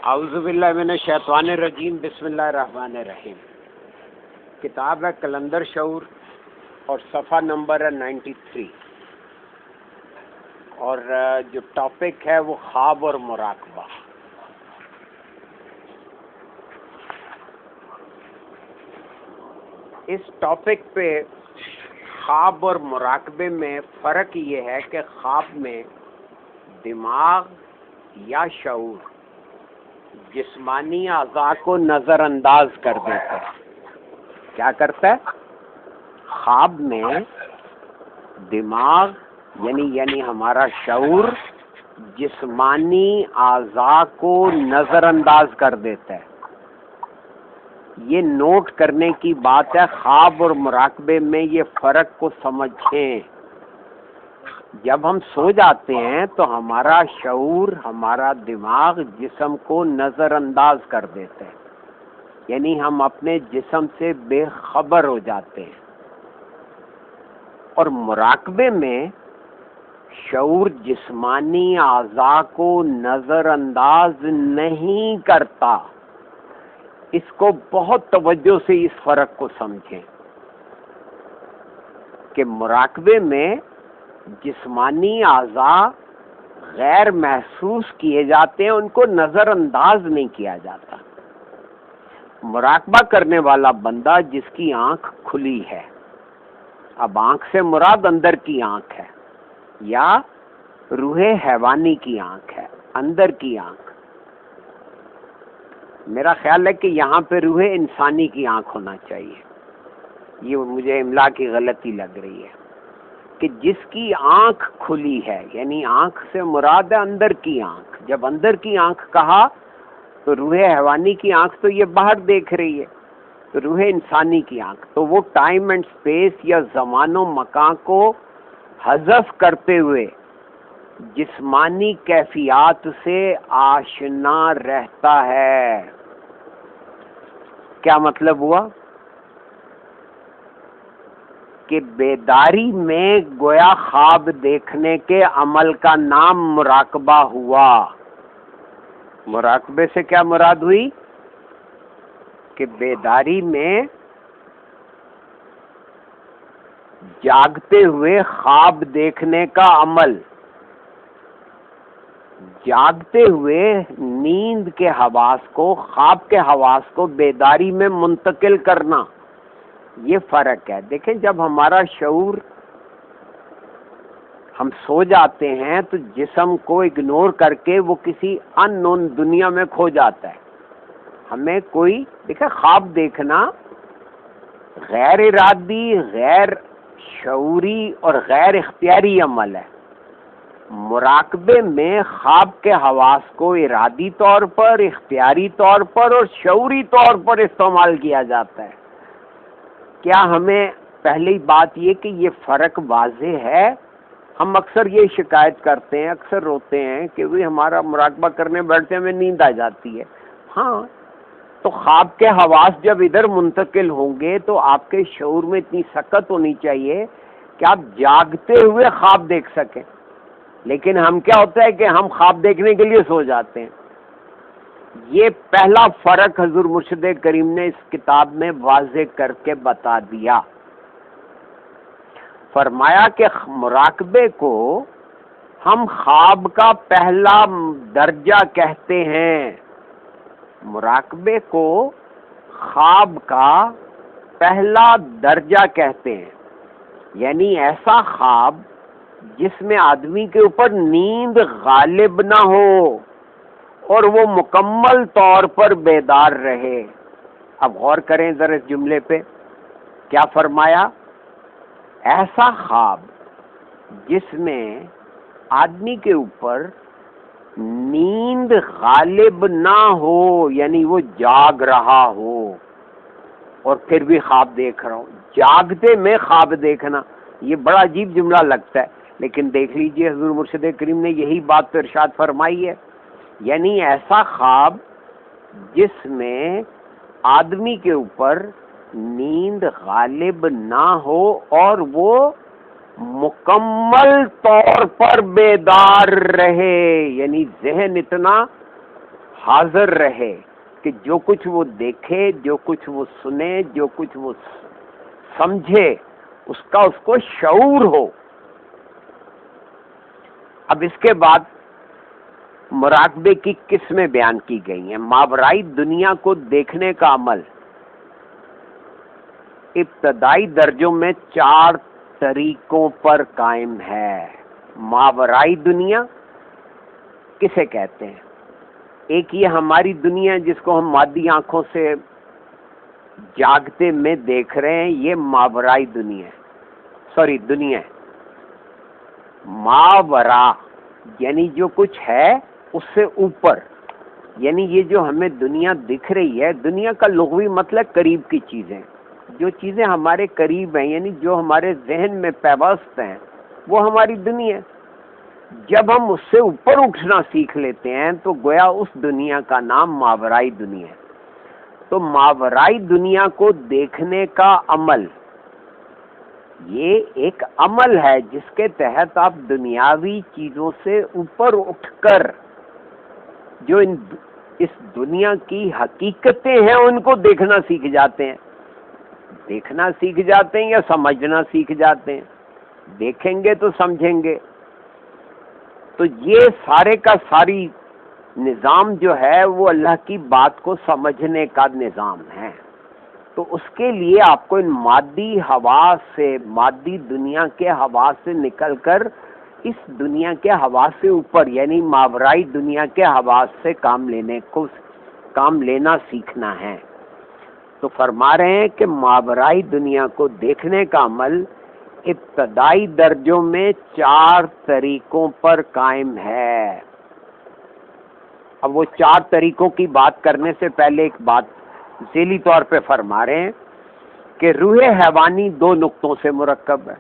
اعوذ باللہ من الشیطان الرجیم، بسم اللہ الرحمن الرحیم۔ کتاب ہے کلندر شعور اور صفحہ نمبر ہے 93، اور جو ٹاپک ہے وہ خواب اور مراقبہ۔ اس ٹاپک پہ خواب اور مراقبے میں فرق یہ ہے کہ خواب میں دماغ یا شعور جسمانی اعضاء کو نظر انداز کر دیتا ہے۔ کیا کرتا ہے؟ خواب میں دماغ یعنی ہمارا شعور جسمانی اعضاء کو نظر انداز کر دیتا ہے۔ یہ نوٹ کرنے کی بات ہے، خواب اور مراقبے میں یہ فرق کو سمجھیں۔ جب ہم سو جاتے ہیں تو ہمارا شعور، ہمارا دماغ جسم کو نظر انداز کر دیتا ہے، یعنی ہم اپنے جسم سے بے خبر ہو جاتے ہیں۔ اور مراقبے میں شعور جسمانی اعضاء کو نظر انداز نہیں کرتا۔ اس کو بہت توجہ سے اس فرق کو سمجھیں کہ مراقبے میں جسمانی اعضاء غیر محسوس کیے جاتے ہیں، ان کو نظر انداز نہیں کیا جاتا۔ مراقبہ کرنے والا بندہ جس کی آنکھ کھلی ہے، اب آنکھ سے مراد اندر کی آنکھ ہے یا روح حیوانی کی آنکھ ہے، اندر کی آنکھ۔ میرا خیال ہے کہ یہاں پہ روح انسانی کی آنکھ ہونا چاہیے، یہ مجھے املا کی غلطی لگ رہی ہے، کہ جس کی آنکھ کھلی ہے، یعنی آنکھ سے مراد ہے اندر کی آنکھ۔ جب اندر کی آنکھ کہا تو روح حیوانی کی آنکھ تو یہ باہر دیکھ رہی ہے، تو روح انسانی کی آنکھ تو وہ ٹائم اینڈ سپیس یا زمان و مکان کو حذف کرتے ہوئے جسمانی کیفیات سے آشنا رہتا ہے۔ کیا مطلب ہوا؟ کہ بیداری میں گویا خواب دیکھنے کے عمل کا نام مراقبہ ہوا۔ مراقبے سے کیا مراد ہوئی؟ کہ بیداری میں جاگتے ہوئے خواب دیکھنے کا عمل، جاگتے ہوئے نیند کے حواس کو، خواب کے حواس کو بیداری میں منتقل کرنا، یہ فرق ہے۔ دیکھیں، جب ہمارا شعور، ہم سو جاتے ہیں تو جسم کو اگنور کر کے وہ کسی ان نون دنیا میں کھو جاتا ہے۔ ہمیں کوئی، دیکھیں، خواب دیکھنا غیر ارادی، غیر شعوری اور غیر اختیاری عمل ہے۔ مراقبے میں خواب کے حواس کو ارادی طور پر، اختیاری طور پر اور شعوری طور پر استعمال کیا جاتا ہے۔ کیا ہمیں پہلی بات یہ کہ یہ فرق واضح ہے؟ ہم اکثر یہ شکایت کرتے ہیں، اکثر روتے ہیں کہ وہی ہمارا مراقبہ کرنے بیٹھتے میں نیند آ جاتی ہے۔ ہاں، تو خواب کے حواس جب ادھر منتقل ہوں گے تو آپ کے شعور میں اتنی سکت ہونی چاہیے کہ آپ جاگتے ہوئے خواب دیکھ سکیں۔ لیکن ہم کیا ہوتا ہے کہ ہم خواب دیکھنے کے لیے سو جاتے ہیں۔ یہ پہلا فرق حضور مرشد کریم نے اس کتاب میں واضح کر کے بتا دیا۔ فرمایا کہ مراقبے کو ہم خواب کا پہلا درجہ کہتے ہیں۔ مراقبے کو خواب کا پہلا درجہ کہتے ہیں، یعنی ایسا خواب جس میں آدمی کے اوپر نیند غالب نہ ہو اور وہ مکمل طور پر بیدار رہے۔ اب غور کریں ذرا اس جملے پہ، کیا فرمایا؟ ایسا خواب جس میں آدمی کے اوپر نیند غالب نہ ہو، یعنی وہ جاگ رہا ہو اور پھر بھی خواب دیکھ رہا ہو۔ جاگتے میں خواب دیکھنا، یہ بڑا عجیب جملہ لگتا ہے، لیکن دیکھ لیجئے حضور مرشد کریم نے یہی بات تو ارشاد فرمائی ہے، یعنی ایسا خواب جس میں آدمی کے اوپر نیند غالب نہ ہو اور وہ مکمل طور پر بیدار رہے، یعنی ذہن اتنا حاضر رہے کہ جو کچھ وہ دیکھے، جو کچھ وہ سنے، جو کچھ وہ سمجھے، اس کا اس کو شعور ہو۔ اب اس کے بعد مراقبے کی قسمیں بیان کی گئی ہیں۔ ماورائی دنیا کو دیکھنے کا عمل ابتدائی درجوں میں 4 طریقوں پر قائم ہے۔ ماورائی دنیا کسے کہتے ہیں؟ ایک یہ ہماری دنیا جس کو ہم مادی آنکھوں سے جاگتے میں دیکھ رہے ہیں، یہ ماورائی دنیا ہے، دنیا ہے۔ ماورا یعنی جو کچھ ہے اس سے اوپر، یعنی یہ جو ہمیں دنیا دکھ رہی ہے، دنیا کا لغوی مطلب قریب کی چیزیں، جو چیزیں ہمارے قریب ہیں، یعنی جو ہمارے ذہن میں پیوست ہیں، وہ ہماری دنیا ہے۔ جب ہم اس سے اوپر اٹھنا سیکھ لیتے ہیں تو گویا اس دنیا کا نام ماورائی دنیا ہے۔ تو ماورائی دنیا کو دیکھنے کا عمل یہ ایک عمل ہے جس کے تحت آپ دنیاوی چیزوں سے اوپر اٹھ کر جو اس دنیا کی حقیقتیں ہیں ان کو دیکھنا سیکھ جاتے ہیں۔ دیکھنا سیکھ جاتے ہیں یا سمجھنا سیکھ جاتے ہیں؟ دیکھیں گے تو سمجھیں گے۔ تو یہ سارے کا ساری نظام جو ہے وہ اللہ کی بات کو سمجھنے کا نظام ہے۔ تو اس کے لیے آپ کو ان مادی حواس سے، مادی دنیا کے حواس سے نکل کر اس دنیا کے حواس سے اوپر یعنی ماورائی دنیا کے حواس سے کام لینا سیکھنا ہے۔ تو فرما رہے ہیں کہ ماورائی دنیا کو دیکھنے کا عمل ابتدائی درجوں میں 4 طریقوں پر قائم ہے۔ اب وہ 4 طریقوں کی بات کرنے سے پہلے ایک بات ذیلی طور پہ فرما رہے ہیں کہ روح حیوانی 2 نقطوں سے مرکب ہے۔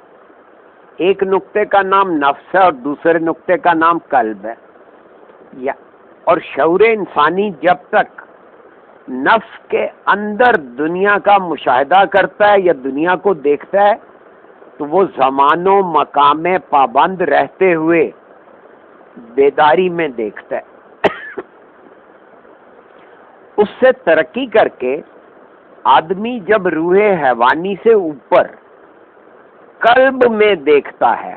ایک نقطے کا نام نفس ہے اور دوسرے نقطے کا نام قلب ہے۔ اور شعور انسانی جب تک نفس کے اندر دنیا کا مشاہدہ کرتا ہے یا دنیا کو دیکھتا ہے تو وہ زمان و مقام پابند رہتے ہوئے بیداری میں دیکھتا ہے۔ اس سے ترقی کر کے آدمی جب روح حیوانی سے اوپر قلب میں دیکھتا ہے،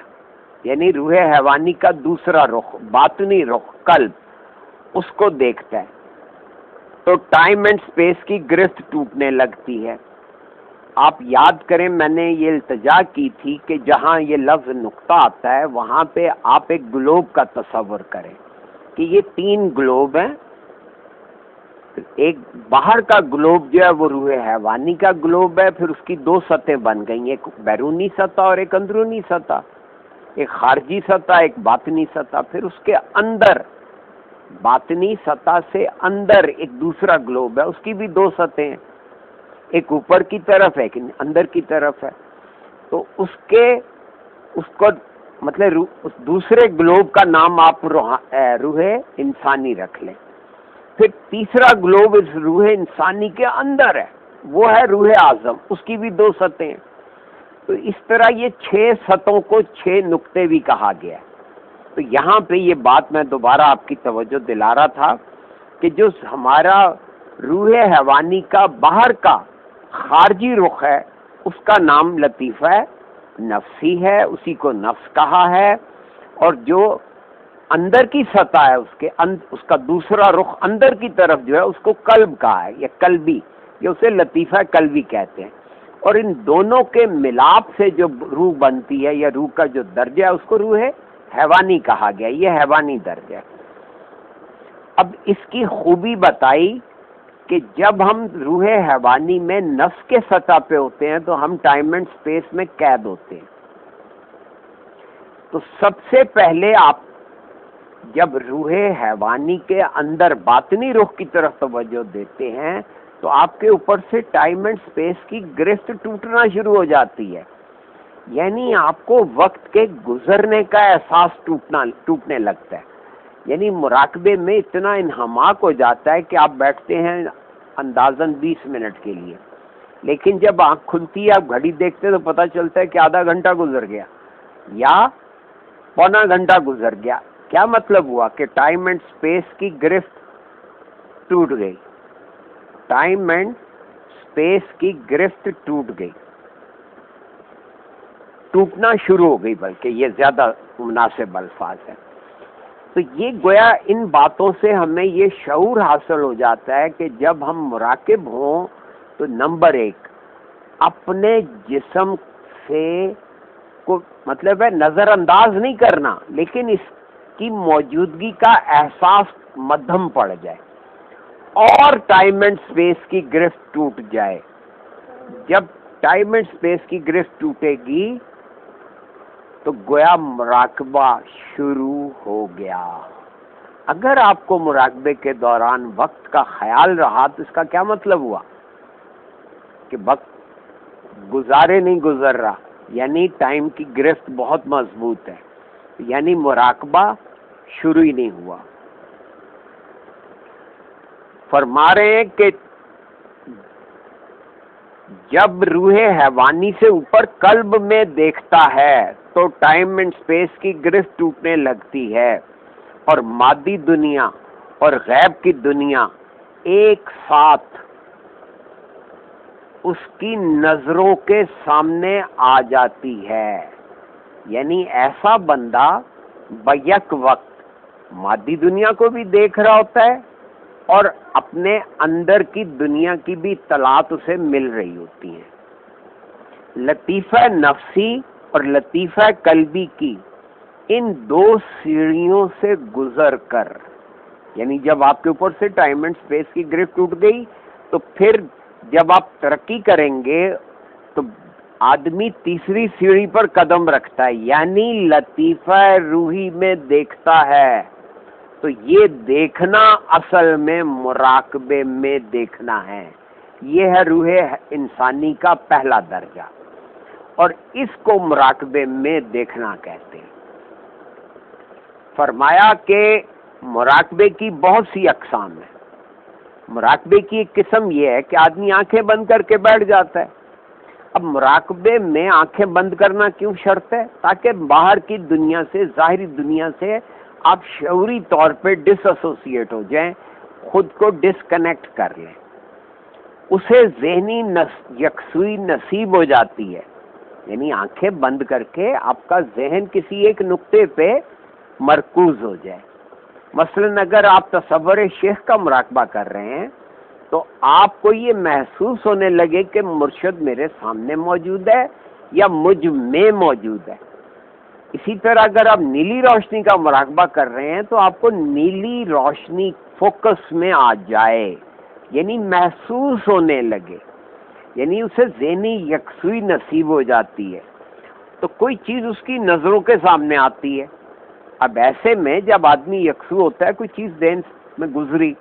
یعنی روح حیوانی کا دوسرا رخ، باطنی رخ، قلب، اس کو دیکھتا ہے تو ٹائم اینڈ اسپیس کی گرفت ٹوٹنے لگتی ہے۔ آپ یاد کریں میں نے یہ التجا کی تھی کہ جہاں یہ لفظ نقطہ آتا ہے وہاں پہ آپ ایک گلوب کا تصور کریں کہ یہ 3 گلوب ہیں۔ ایک باہر کا گلوب جو ہے وہ روح حیوانی کا گلوب ہے، پھر اس کی 2 سطحیں بن گئی، ایک بیرونی سطح اور ایک اندرونی سطح، ایک خارجی سطح ایک باطنی سطح، پھر اس کے اندر باطنی سطح سے اندر ایک دوسرا گلوب ہے، اس کی بھی 2 سطحیں ہیں، ایک اوپر کی طرف ہے ایک اندر کی طرف ہے۔ تو اس کو مطلب اس دوسرے گلوب کا نام آپ روح انسانی رکھ لیں۔ پھر تیسرا گلوب اس روح انسانی کے اندر ہے، وہ ہے روح اعظم، اس کی بھی 2 سطحیں ہیں۔ تو اس طرح یہ 6 سطحوں کو 6 نقطے بھی کہا گیا ہے۔ تو یہاں پہ یہ بات میں دوبارہ آپ کی توجہ دلا رہا تھا کہ جو ہمارا روح حیوانی کا باہر کا خارجی رخ ہے اس کا نام لطیفہ ہے، نفسی ہے، اسی کو نفس کہا ہے، اور جو اندر کی سطح ہے اس کا دوسرا رخ اندر کی طرف جو ہے اس کو قلب کہا ہے یا قلبی، یا اسے لطیفہ قلبی کہتے ہیں۔ اور ان دونوں کے ملاپ سے جو روح بنتی ہے یا روح کا جو درجہ ہے اس کو روح حیوانی کہا گیا، یہ حیوانی درجہ ہے۔ اب اس کی خوبی بتائی کہ جب ہم روح حیوانی میں نفس کے سطح پہ ہوتے ہیں تو ہم ٹائم اینڈ اسپیس میں قید ہوتے ہیں۔ تو سب سے پہلے آپ جب روح حیوانی کے اندر باطنی رخ کی طرف توجہ دیتے ہیں تو آپ کے اوپر سے ٹائم اینڈ اسپیس کی گرفت ٹوٹنا شروع ہو جاتی ہے، یعنی آپ کو وقت کے گزرنے کا احساس ٹوٹنے لگتا ہے۔ یعنی مراقبے میں اتنا انہماک ہو جاتا ہے کہ آپ بیٹھتے ہیں اندازاً 20 منٹ کے لیے، لیکن جب آنکھ کھلتی ہے آپ گھڑی دیکھتے ہیں تو پتہ چلتا ہے کہ آدھا گھنٹہ گزر گیا یا پونا گھنٹہ گزر گیا۔ کیا مطلب ہوا کہ ٹائم اینڈ اسپیس کی گرفت ٹوٹ گئی، ٹائم اینڈ اسپیس کی گرفت ٹوٹ گئی، ٹوٹنا شروع ہو گئی، بلکہ یہ زیادہ مناسب الفاظ ہے. تو یہ گویا ان باتوں سے ہمیں یہ شعور حاصل ہو جاتا ہے کہ جب ہم مراقب ہوں تو نمبر ایک اپنے جسم سے کو مطلب ہے نظر انداز نہیں کرنا، لیکن اس کی موجودگی کا احساس مدھم پڑ جائے اور ٹائم اینڈ اسپیس کی گرفت ٹوٹ جائے. جب ٹائم اینڈ اسپیس کی گرفت ٹوٹے گی تو گویا مراقبہ شروع ہو گیا. اگر آپ کو مراقبے کے دوران وقت کا خیال رہا تو اس کا کیا مطلب ہوا کہ وقت گزارے نہیں گزر رہا، یعنی ٹائم کی گرفت بہت مضبوط ہے، یعنی مراقبہ شروع ہی نہیں ہوا. فرما رہے ہیں کہ جب روح حیوانی سے اوپر قلب میں دیکھتا ہے تو ٹائم اینڈ اسپیس کی گرفت ٹوٹنے لگتی ہے اور مادی دنیا اور غیب کی دنیا ایک ساتھ اس کی نظروں کے سامنے آ جاتی ہے. یعنی ایسا بندہ بیک وقت مادی دنیا کو بھی دیکھ رہا ہوتا ہے اور اپنے اندر کی دنیا کی بھی اطلاعات اسے مل رہی ہوتی ہیں. لطیفہ نفسی اور لطیفہ قلبی کی ان دو سیڑھیوں سے گزر کر، یعنی جب آپ کے اوپر سے ٹائم اینڈ اسپیس کی گرفت ٹوٹ گئی تو پھر جب آپ ترقی کریں گے تو آدمی تیسری سیڑھی پر قدم رکھتا ہے، یعنی لطیفہ روحی میں دیکھتا ہے. تو یہ دیکھنا اصل میں مراقبے میں دیکھنا ہے. یہ ہے روح انسانی کا پہلا درجہ اور اس کو مراقبے میں دیکھنا کہتے ہیں. فرمایا کہ مراقبے کی بہت سی اقسام ہیں. مراقبے کی ایک قسم یہ ہے کہ آدمی آنکھیں بند کر کے بیٹھ جاتا ہے. اب مراقبے میں آنکھیں بند کرنا کیوں شرط ہے؟ تاکہ باہر کی دنیا سے، ظاہری دنیا سے آپ شعوری طور پہ ڈس ایسوسیٹ ہو جائیں، خود کو ڈسکنیکٹ کر لیں. اسے ذہنی یکسوئی نصیب ہو جاتی ہے. یعنی آنکھیں بند کر کے آپ کا ذہن کسی ایک نقطے پہ مرکوز ہو جائے. مثلا اگر آپ تصور شیخ کا مراقبہ کر رہے ہیں تو آپ کو یہ محسوس ہونے لگے کہ مرشد میرے سامنے موجود ہے یا مجھ میں موجود ہے. اسی طرح اگر آپ نیلی روشنی کا مراقبہ کر رہے ہیں تو آپ کو نیلی روشنی فوکس میں آ جائے، یعنی محسوس ہونے لگے، یعنی اسے ذہنی یکسوئی نصیب ہو جاتی ہے. تو کوئی چیز اس کی نظروں کے سامنے آتی ہے. اب ایسے میں جب آدمی یکسو ہوتا ہے، کوئی چیز ذہن میں گزری،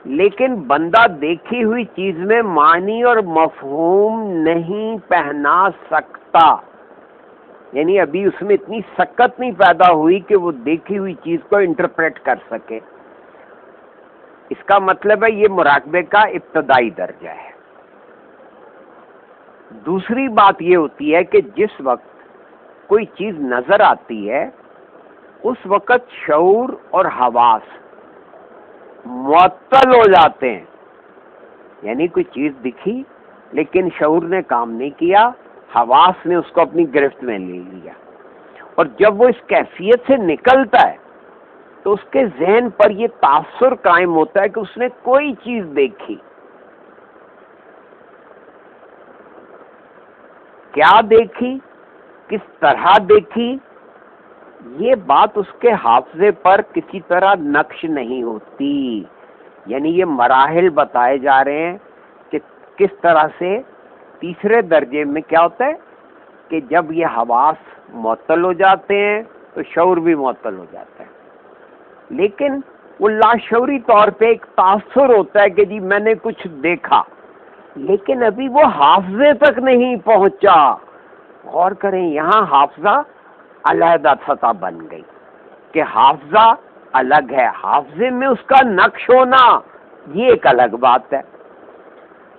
لیکن بندہ دیکھی ہوئی چیز میں معنی اور مفہوم نہیں پہنا سکتا. یعنی ابھی اس میں اتنی سکت نہیں پیدا ہوئی کہ وہ دیکھی ہوئی چیز کو انٹرپریٹ کر سکے. اس کا مطلب ہے یہ مراقبے کا ابتدائی درجہ ہے. دوسری بات یہ ہوتی ہے کہ جس وقت کوئی چیز نظر آتی ہے اس وقت شعور اور حواس معطل ہو جاتے ہیں. یعنی کوئی چیز دکھی لیکن شعور نے کام نہیں کیا، حواس نے اس کو اپنی گرفت میں لے لیا، اور جب وہ اس کیفیت سے نکلتا ہے تو اس کے ذہن پر یہ تاثر قائم ہوتا ہے کہ اس نے کوئی چیز دیکھی. کیا دیکھی، کس طرح دیکھی، یہ بات اس کے حافظے پر کسی طرح نقش نہیں ہوتی. یعنی یہ مراحل بتائے جا رہے ہیں کہ کس طرح سے تیسرے درجے میں کیا ہوتا ہے کہ جب یہ حواس معطل ہو جاتے ہیں تو شعور بھی معطل ہو جاتا ہے، لیکن وہ لاشعوری طور پہ ایک تاثر ہوتا ہے کہ جی میں نے کچھ دیکھا، لیکن ابھی وہ حافظے تک نہیں پہنچا. غور کریں، یہاں حافظہ علیحدہ سطح بن گئی کہ حافظہ الگ ہے، حافظے میں اس کا نقش ہونا یہ ایک الگ بات ہے.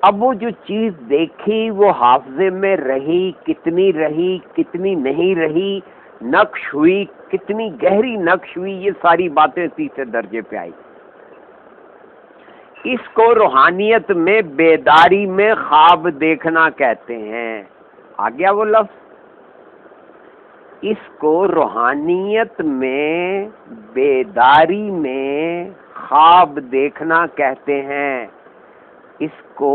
اب وہ جو چیز دیکھی وہ حافظے میں رہی کتنی نہیں رہی، نقش ہوئی کتنی گہری نقش ہوئی، یہ ساری باتیں تیسرے درجے پہ آئی. اس کو روحانیت میں بیداری میں خواب دیکھنا کہتے ہیں. آ گیا وہ لفظ؟ اس کو روحانیت میں بیداری میں خواب دیکھنا کہتے ہیں. اس کو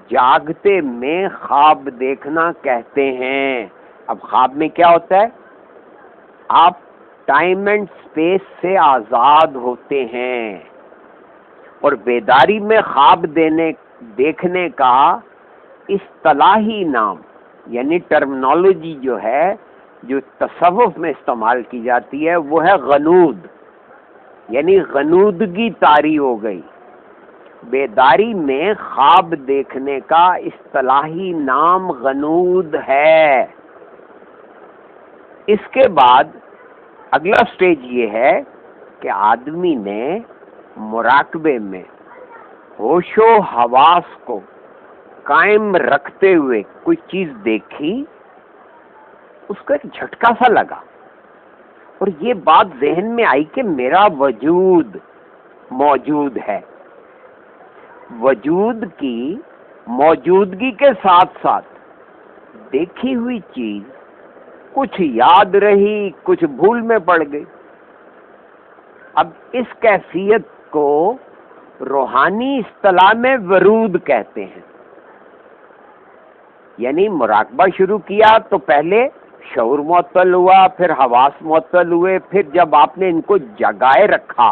جاگتے میں خواب دیکھنا کہتے ہیں. اب خواب میں کیا ہوتا ہے؟ آپ ٹائم اینڈ اسپیس سے آزاد ہوتے ہیں، اور بیداری میں خواب دیکھنے کا اصطلاحی نام یعنی ٹرمنالوجی جو ہے، جو تصوف میں استعمال کی جاتی ہے، وہ ہے غنود، یعنی غنودگی طاری ہو گئی. بیداری میں خواب دیکھنے کا اصطلاحی نام غنود ہے. اس کے بعد اگلا سٹیج یہ ہے کہ آدمی نے مراقبے میں ہوش و حواس کو قائم رکھتے ہوئے کوئی چیز دیکھی، اس کو ایک جھٹکا سا لگا، اور یہ بات ذہن میں آئی کہ میرا وجود موجود ہے. وجود کی موجودگی کے ساتھ ساتھ دیکھی ہوئی چیز کچھ یاد رہی، کچھ بھول میں پڑ گئی. اب اس کیفیت کو روحانی اصطلاح میں ورود کہتے ہیں. یعنی مراقبہ شروع کیا تو پہلے شعور معطل ہوا، پھر حواس معطل ہوئے، پھر جب آپ نے ان کو جگائے رکھا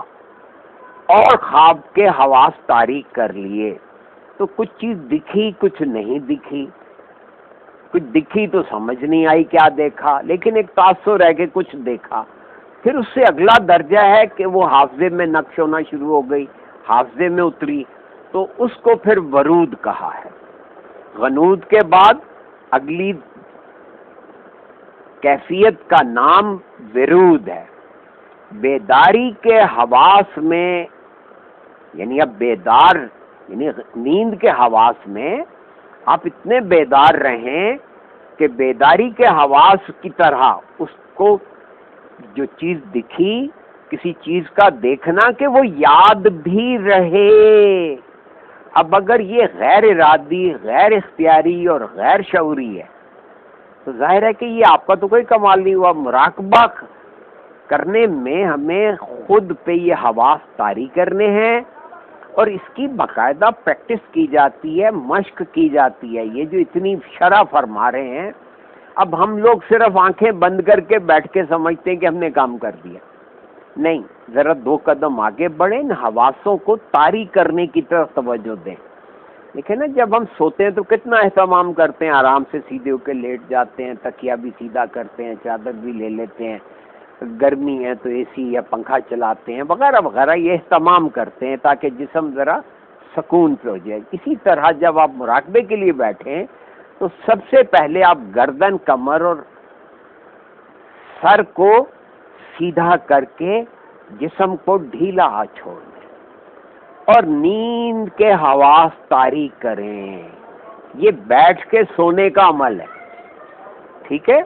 اور خواب کے حواس طاری کر لیے تو کچھ چیز دکھی، کچھ نہیں دکھی. کچھ دکھی تو سمجھ نہیں آئی کیا دیکھا، لیکن ایک تاثر ہے کہ کچھ دیکھا. پھر اس سے اگلا درجہ ہے کہ وہ حافظے میں نقش ہونا شروع ہو گئی، حافظے میں اتری، تو اس کو پھر ورود کہا ہے. غنود کے بعد اگلی کیفیت کا نام ورود ہے. بیداری کے حواس میں، یعنی اب بیدار یعنی نیند کے حواس میں آپ اتنے بیدار رہیں کہ بیداری کے حواس کی طرح اس کو جو چیز دکھی، کسی چیز کا دیکھنا، کہ وہ یاد بھی رہے. اب اگر یہ غیر ارادی، غیر اختیاری اور غیر شعوری ہے تو ظاہر ہے کہ یہ آپ کا تو کوئی کمال نہیں ہوا. مراقبہ کرنے میں ہمیں خود پہ یہ حواس طاری کرنے ہیں، اور اس کی باقاعدہ پریکٹس کی جاتی ہے، مشق کی جاتی ہے. یہ جو اتنی شرح فرما رہے ہیں، اب ہم لوگ صرف آنکھیں بند کر کے بیٹھ کے سمجھتے ہیں کہ ہم نے کام کر دیا. نہیں، ذرا 2 قدم آگے بڑھیں، ان حواسوں کو طاری کرنے کی طرف توجہ دیں. دیکھیں نا، جب ہم سوتے ہیں تو کتنا اہتمام کرتے ہیں، آرام سے سیدھے ہو کے لیٹ جاتے ہیں، تکیہ بھی سیدھا کرتے ہیں، چادر بھی لے لیتے ہیں، گرمی ہے تو اے سی یا پنکھا چلاتے ہیں وغیرہ وغیرہ. یہ اہتمام کرتے ہیں تاکہ جسم ذرا سکون پہ ہو جائے. اسی طرح جب آپ مراقبے کے لیے بیٹھیں تو سب سے پہلے آپ گردن، کمر اور سر کو سیدھا کر کے جسم کو ڈھیلا چھوڑ دیں اور نیند کے حواس طاری کریں. یہ بیٹھ کے سونے کا عمل ہے، ٹھیک ہے؟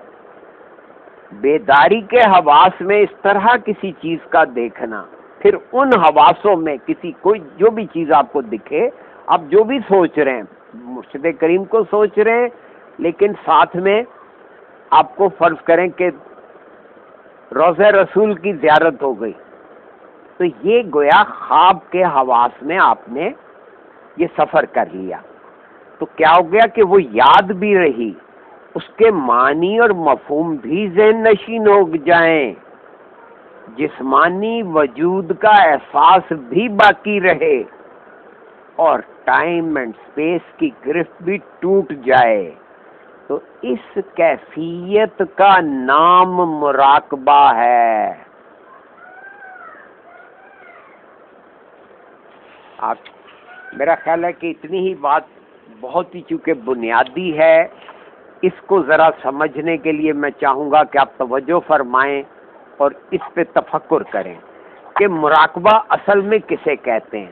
بیداری کے حواس میں اس طرح کسی چیز کا دیکھنا، پھر ان حواسوں میں کوئی جو بھی چیز آپ کو دکھے، آپ جو بھی سوچ رہے ہیں، مرشد کریم کو سوچ رہے ہیں، لیکن ساتھ میں آپ کو فرض کریں کہ روضہ رسول کی زیارت ہو گئی، تو یہ گویا خواب کے حواس میں آپ نے یہ سفر کر لیا. تو کیا ہو گیا کہ وہ یاد بھی رہی، اس کے معنی اور مفہوم بھی ذہن نشین ہو جائیں، جسمانی وجود کا احساس بھی باقی رہے، اور ٹائم اینڈ اسپیس کی گرفت بھی ٹوٹ جائے. تو اس کیفیت کا نام مراقبہ ہے. میرا خیال ہے کہ اتنی ہی بات بہت ہی چونکہ بنیادی ہے، اس کو ذرا سمجھنے کے لیے میں چاہوں گا کہ آپ توجہ فرمائیں اور اس پہ تفکر کریں کہ مراقبہ اصل میں کسے کہتے ہیں.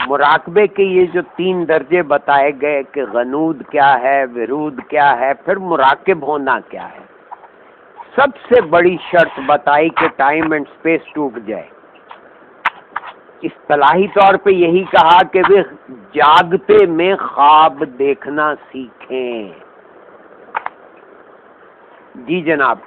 مراقبے کے یہ جو 3 درجے بتائے گئے کہ غنود کیا ہے، ورود کیا ہے، پھر مراقب ہونا کیا ہے. سب سے بڑی شرط بتائی کہ ٹائم اینڈ اسپیس ٹوٹ جائے. اصطلاحی طور پہ یہی کہا کہ وہ جاگتے میں خواب دیکھنا سیکھیں. جی جناب.